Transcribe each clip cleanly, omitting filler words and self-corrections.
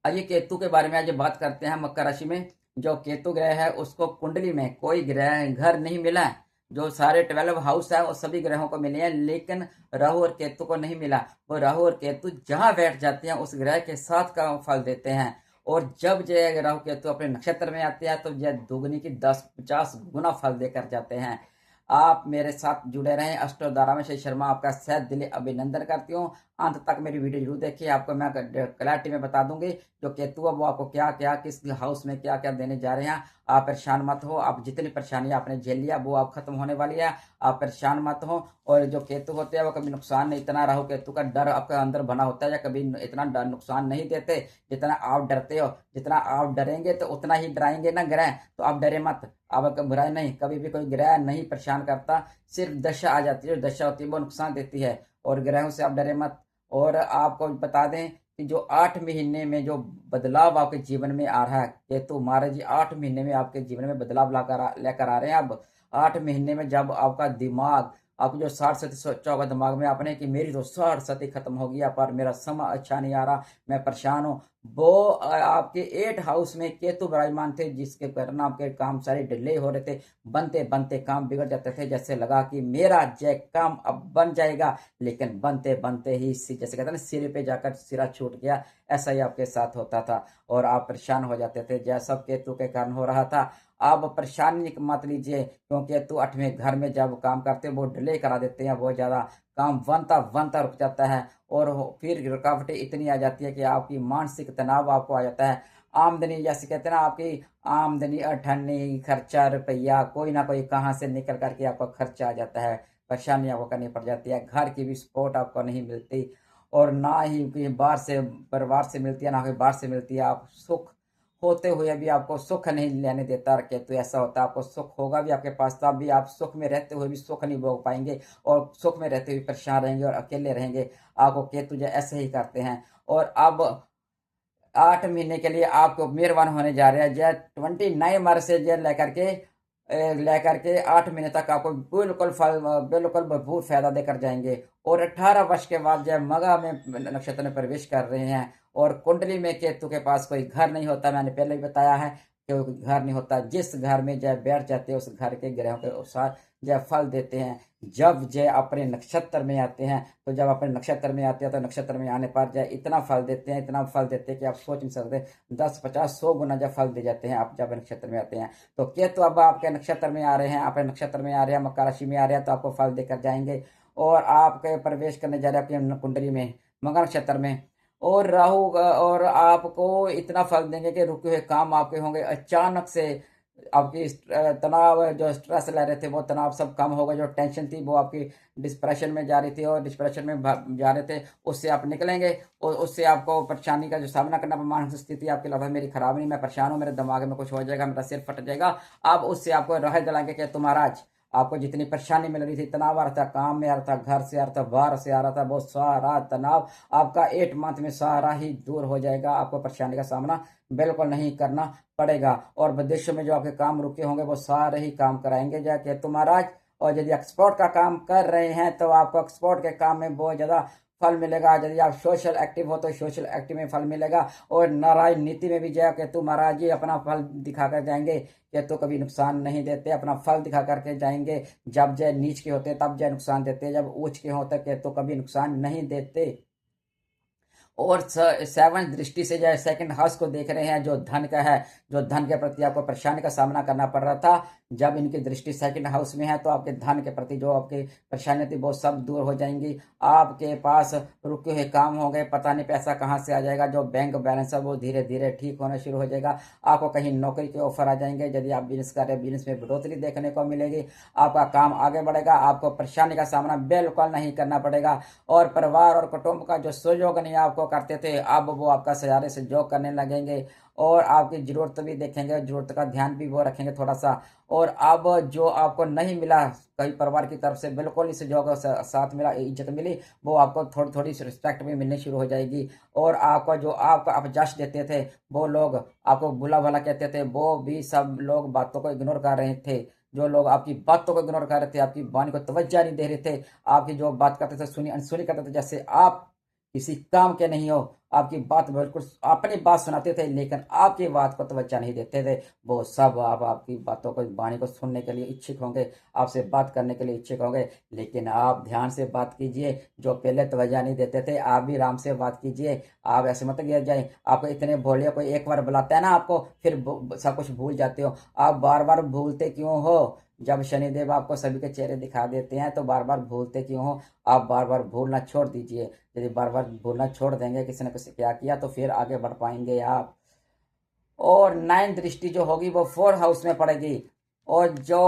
आइए केतु के बारे में आज बात करते हैं। मकर राशि में जो केतु ग्रह है उसको कुंडली में कोई ग्रह घर नहीं मिला है। जो सारे 12 हाउस है वो सभी ग्रहों को मिले हैं, लेकिन राहु और केतु को नहीं मिला। वो राहु और केतु जहां बैठ जाते हैं उस ग्रह के साथ का फल देते हैं। और जब जय राहु केतु अपने नक्षत्र में आते हैं तो जय दुगनी की 10-50 गुना फल देकर जाते हैं। आप मेरे साथ जुड़े रहें। अष्टो धारा में श्री शर्मा आपका सहज दिली अभिनंदन करती हूँ। अंत तक मेरी वीडियो जरूर देखिए, आपको मैं क्लैरिटी में बता दूंगी जो केतु है वो आपको क्या क्या किस हाउस में क्या क्या देने जा रहे हैं। आप परेशान मत हो, आप जितनी परेशानी आपने झेल लिया वो आप खत्म होने वाली है। आप परेशान मत हो। और जो केतु होते हैं वो कभी नुकसान नहीं, इतना राहु केतु का डर आपके अंदर बना होता है या कभी इतना डर नुकसान नहीं देते जितना आप डरते हो। जितना आप डरेंगे तो उतना ही डराएंगे ना ग्रह, तो आप डरे मत। आप बुराई नहीं, कभी भी कोई ग्रह नहीं परेशान करता, सिर्फ दशा आ जाती है, दशा होती है वो नुकसान देती है। और ग्रहों से आप डरे मत। और आपको बता दें कि जो 8 महीने में जो बदलाव आपके जीवन में आ रहा है, केतु महाराज जी 8 महीने में आपके जीवन में बदलाव लेकर आ रहे हैं। अब 8 महीने में जब आपका दिमाग, आपको जो 60% सोचा होगा दिमाग में आपने कि मेरी तो 60% खत्म हो गया पर मेरा समय अच्छा नहीं आ रहा, मैं परेशान हूँ, वो आपके 8 हाउस में केतु विराजमान थे, जिसके कारण आपके काम सारे डिले हो रहे थे। बनते बनते काम बिगड़ जाते थे, जैसे लगा कि मेरा जय काम अब बन जाएगा, लेकिन बनते बनते ही जैसे कहते हैं ना सिरे पे जाकर सिरा छूट गया, ऐसा ही आपके साथ होता था। और आप परेशान हो जाते थे, जैसा सब केतु के कारण हो रहा था। आप परेशानी मत लीजिए, क्योंकि केतु 8वें घर में जब काम करते हैं वो डिले करा देते हैं, बहुत ज्यादा काम बनता बनता रुक जाता है। और फिर रुकावटें इतनी आ जाती है कि आपकी मानसिक तनाव आपको आ जाता है। आमदनी जैसे कहते हैं ना, आपकी आमदनी अठन्नी खर्चा रुपया कोई ना कोई कहाँ से निकल करके आपका खर्चा आ जाता है, परेशानी आपको करनी पड़ जाती है, घर की भी सपोर्ट आपको नहीं मिलती, और ना ही कहीं बाहर से परिवार से मिलती है, ना कहीं बाहर से मिलती है। आप सुख होते हुए भी आपको सुख नहीं लेने देता केतु, ऐसा होता है। आपको सुख होगा भी आपके पास तब भी आप सुख में रहते हुए भी सुख नहीं भोग पाएंगे, और सुख में रहते हुए परेशान रहेंगे और अकेले रहेंगे। आपको केतु जो ऐसे ही करते हैं। और अब 8 महीने के लिए आपको मेहरबान होने जा रहे हैं जय 29 मार्च से जय लेकर के 8 महीने तक आपको बिल्कुल फल, बिल्कुल भरपूर फायदा देकर जाएंगे। और 18 वर्ष के बाद जब मगा में नक्षत्र में प्रवेश कर रहे हैं। और कुंडली में केतु के पास कोई घर नहीं होता, मैंने पहले भी बताया है कि घर नहीं होता। जिस घर में जय बैठ जाते हैं उस घर के ग्रहों के अनुसार जय फल देते हैं। जब जय अपने नक्षत्र में आते हैं, तो जब अपने नक्षत्र में आते हैं तो नक्षत्र में आने पर जय इतना फल देते हैं, इतना फल देते हैं कि आप सोच नहीं सकते। 10, 50, 100 गुना जब फल दे जाते हैं आप जब नक्षत्र में आते हैं। तो केतु अब आपके नक्षत्र में आ रहे हैं, अपने नक्षत्र में आ रहे हैं, मकर राशि में आ रहे हैं, तो आपको फल देकर जाएंगे। और आपके प्रवेश करने जा रहे हैं अपनी कुंडली में, मकर नक्षत्र में। और राहु और आपको इतना फल देंगे कि रुके हुए काम आपके होंगे अचानक से। आपकी तनाव, जो स्ट्रेस ले रहे थे वो तनाव सब कम होगा। जो टेंशन थी वो आपकी डिप्रेशन में जा रही थी और डिप्रेशन में जा रहे थे, उससे आप निकलेंगे। और उससे आपको परेशानी का जो सामना करना, मानसिक स्थिति आपकी लगता है मेरी खराब नहीं, मैं परेशान हूँ, मेरे दिमाग में कुछ हो जाएगा, मेरा सिर फट जाएगा, अब उससे आपको राह दिलाएंगे कि तुम्हारा आज आपको जितनी परेशानी मिल रही थी, तनाव आ रहा था, काम में आ रहा था, घर से आ रहा था, बाहर से आ रहा था, वो सारा तनाव आपका 8 मंथ में सारा ही दूर हो जाएगा। आपको परेशानी का सामना बिल्कुल नहीं करना पड़ेगा। और विदेशों में जो आपके काम रुके होंगे वो सारे ही काम कराएंगे जाके तुम्हारा। और यदि एक्सपोर्ट का काम कर रहे हैं तो आपको एक्सपोर्ट के काम में बहुत ज़्यादा फल मिलेगा। यदि आप सोशल एक्टिव हो तो सोशल एक्टिव में फल मिलेगा। और नारायण नीति में भी जय केतु महाराज जी अपना फल दिखा कर जाएंगे। केतु कभी नुकसान नहीं देते, अपना फल दिखा करके जाएंगे। जब जय नीच के होते तब जय नुकसान देते, जब उच्च के होते केतु कभी नुकसान नहीं देते। और 7 दृष्टि से जो है सेकंड हाउस को देख रहे हैं, जो धन का है, जो धन के प्रति आपको परेशानी का सामना करना पड़ रहा था, जब इनकी दृष्टि सेकंड हाउस में है तो आपके धन के प्रति जो आपकी परेशानी थी वो सब दूर हो जाएंगी। आपके पास रुके हुए काम हो गए, पता नहीं पैसा कहाँ से आ जाएगा। जो बैंक बैलेंस है वो धीरे धीरे ठीक होना शुरू हो जाएगा। आपको कहीं नौकरी के ऑफर आ जाएंगे। यदि आप बिजनेस कर रहे हैं, बिजनेस में बढ़ोतरी देखने को मिलेगी, आपका काम आगे बढ़ेगा, आपको परेशानी का सामना बिल्कुल नहीं करना पड़ेगा। और परिवार और कुटुंब का जो सहयोग नहीं आपको करते थे, अब वो आपका सहारे से सहयोग करने लगेंगे। और आपकी जरूरत भी देखेंगे, जरूरत का ध्यान भी वो रखेंगे थोड़ा सा। और अब जो आपको नहीं मिला कई परिवार की तरफ से, बिल्कुल इस सहयोग साथ मिला, इज्जत मिली, वो आपको थोड़ी थोड़ी रिस्पेक्ट भी मिलनी शुरू हो जाएगी। और आपका जो आपका आप जश देते थे, वो लोग आपको बुला भला कहते थे, वो भी सब लोग बातों को इग्नोर कर रहे थे। जो लोग आपकी बातों को इग्नोर कर रहे थे, आपकी वाणी को तवज्जो नहीं दे रहे थे, आपकी जो बात करते थे सुनी अनसुनी करते थे, जैसे आप किसी काम के नहीं हो, आपकी बात बिल्कुल अपनी बात सुनाते थे लेकिन आपकी बात को तवज्जो नहीं देते थे। वो सब अब आपकी बातों को वाणी को सुनने के लिए इच्छुक होंगे, आपसे बात करने के लिए इच्छुक होंगे। लेकिन आप ध्यान से बात कीजिए, जो पहले तवज्जो नहीं देते थे आप भी आराम से बात कीजिए। आप ऐसे मत गिर जाए, आपको इतने भोले कोई एक बार बुलाता है ना आपको, फिर सब कुछ भूल जाते हो। आप बार बार भूलते क्यों हो? जब शनिदेव आपको सभी के चेहरे दिखा देते हैं तो बार बार भूलते क्यों हो? आप बार बार भूलना छोड़ दीजिए। यदि बार बार भूलना छोड़ देंगे किसी ने कुछ क्या किया तो फिर आगे बढ़ पाएंगे आप। और 9 दृष्टि जो होगी वो 4 हाउस में पड़ेगी। और जो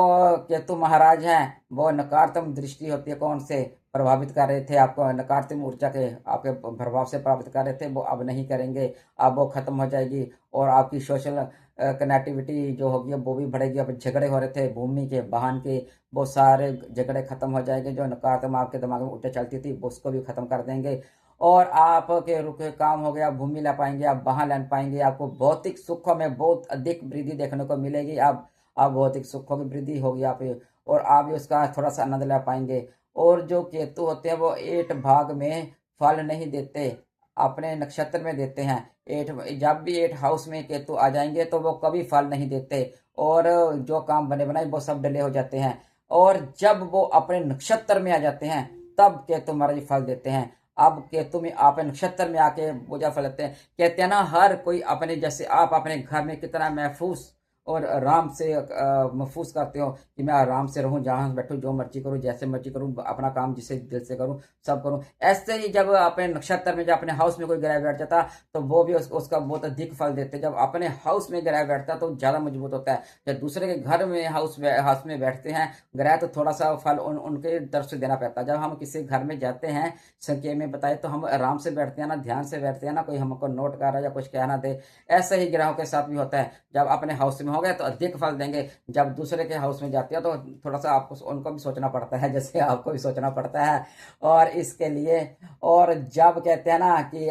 केतु महाराज हैं वो नकारात्मक दृष्टि होती है, कौन से प्रभावित कर रहे थे आपको, नकारात्मक ऊर्जा के आपके प्रभाव से प्रभावित कर रहे थे, वो अब नहीं करेंगे। अब वो खत्म हो जाएगी और आपकी सोशल कनेक्टिविटी जो होगी वो भी बढ़ेगी। अब झगड़े हो रहे थे भूमि के, वाहन के, वो सारे झगड़े खत्म हो जाएंगे। जो नकारात्मक आपके दिमाग में उल्टे चलती थी वो उसको भी खत्म कर देंगे। और आपके रुके काम हो गया, भूमि ला पाएंगे, आप वाहन ले पाएंगे। आपको भौतिक सुखों में बहुत अधिक वृद्धि देखने को मिलेगी। आप भौतिक सुखों की वृद्धि होगी आप, और आप भी उसका थोड़ा सा आनंद ले पाएंगे। और जो केतु होते हैं वो 8 भाग में फल नहीं देते, अपने नक्षत्र में देते हैं। 8 जब भी 8 हाउस में केतु आ जाएंगे तो वो कभी फल नहीं देते, और जो काम बने बनाए वो सब डिले हो जाते हैं। और जब वो अपने नक्षत्र में आ जाते हैं तब केतु महाराज फल देते हैं। अब केतु में आप नक्षत्र में आके पूजा फल लेते हैं। कहते हैं ना, हर कोई अपने, जैसे आप अपने घर में कितना महफूज और आराम से महफूज करते हो कि मैं आराम से रहूं, जहां बैठूं, जो मर्जी करूं, जैसे मर्जी करूं, अपना काम जिसे दिल से करूं सब करूं। ऐसे ही जब अपने नक्षत्र में, जब अपने हाउस में कोई ग्रह बैठ जाता तो वो भी उसका बहुत अधिक फल देते। जब अपने हाउस में ग्रह बैठता तो ज्यादा मजबूत होता है। जब दूसरे के घर में हाउस में बैठते हैं ग्रह तो थोड़ा सा फल उनके तरफ से देना पड़ता है। जब हम किसी घर में जाते हैं, संख्या में बताए, तो हम आराम से बैठते हैं ना, ध्यान से बैठते हैं ना, कोई हमको नोट कर रहा है या कुछ कहना दे। ऐसे ही ग्रहों के साथ भी होता है, जब अपने हाउस में हो गए तो अधिक फल देंगे, जब दूसरे के हाउस में जाते हो तो थोड़ा सा आपको उनको भी सोचना पड़ता है, जैसे आपको भी सोचना पड़ता है। और इसके लिए, और जब कहते हैं ना कि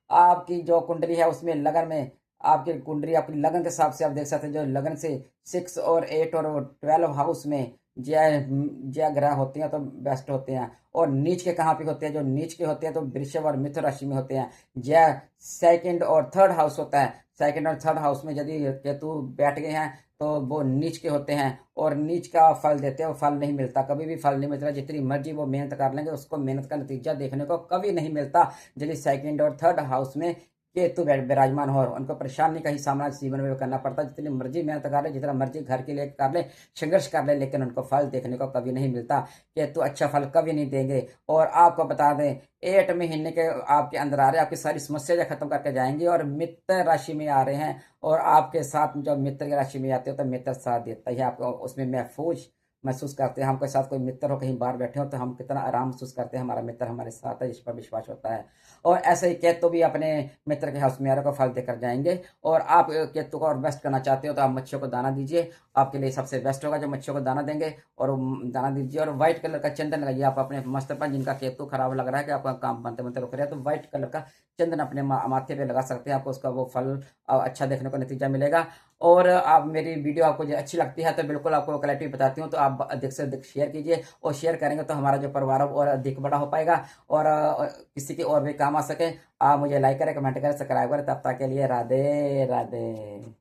आपकी जो कुंडली है उसमें लगन में, आपकी कुंडली आपकी लगन के हिसाब से आप देख सकते हैं, जो लगन से 6 और 8 और 12 हाउस में जय जय ग्रह होते हैं तो बेस्ट होते हैं। और नीच के कहाँ पे होते हैं? जो नीच के होते हैं तो वृषभ और मिथुन राशि में होते हैं। जय 2nd और 3rd हाउस होता है। 2nd और 3rd हाउस में यदि केतु बैठ गए हैं तो वो नीच के होते हैं, और नीच का फल देते हैं। वो फल नहीं मिलता, कभी भी फल नहीं मिलता। जितनी मर्जी वो मेहनत कर लेंगे उसको मेहनत का नतीजा देखने को कभी नहीं मिलता। यदि 2nd और 3rd हाउस में केतु विराजमान हो, उनको परेशानी का ही सामना जीवन में करना पड़ता है। जितनी मर्जी मेहनत कर ले, जितना मर्जी घर के लिए कर ले, संघर्ष कर ले, लेकिन उनको फल देखने को कभी नहीं मिलता। केतु अच्छा फल कभी नहीं देंगे। और आपको बता दें, 8 महीने के आपके अंदर आ रहे हैं, आपकी सारी समस्या खत्म करके जाएंगे। और मित्र राशि में आ रहे हैं, और आपके साथ जब मित्र की राशि में आते हो तो मित्र साथ देता है, आपको उसमें महफूज महसूस करते हैं। हमके साथ कोई मित्र हो, कहीं बाहर बैठे हो तो हम कितना आराम महसूस करते हैं, हमारा मित्र हमारे साथ है, इस पर विश्वास होता है। और ऐसे ही केतु भी अपने मित्र के हाउस में को फल देकर जाएंगे। और आप केतु को और बेस्ट करना चाहते हो तो आप मच्छियों को दाना दीजिए, आपके लिए सबसे बेस्ट होगा। जो मच्छियों को दाना देंगे और दाना दीजिए, और व्हाइट कलर का चंदन लगाइए आप अपने मस्त पर। जिनका केतु खराब लग रहा है कि आपका काम बनते बनते रुक रहा है तो व्हाइट कलर का चंदन अपने माथे पे लगा सकते हैं, आपको उसका वो फल अच्छा देखने को नतीजा मिलेगा। और आप मेरी वीडियो आपको जो अच्छी लगती है तो बिल्कुल आपको क्लैरिटी बताती हूँ, तो आप अधिक से अधिक शेयर कीजिए। और शेयर करेंगे तो हमारा जो परिवार और अधिक बड़ा हो पाएगा, और किसी के और भी काम आ सके। आप मुझे लाइक करें, कमेंट करें, सब्सक्राइब करें। तब तक के लिए राधे राधे।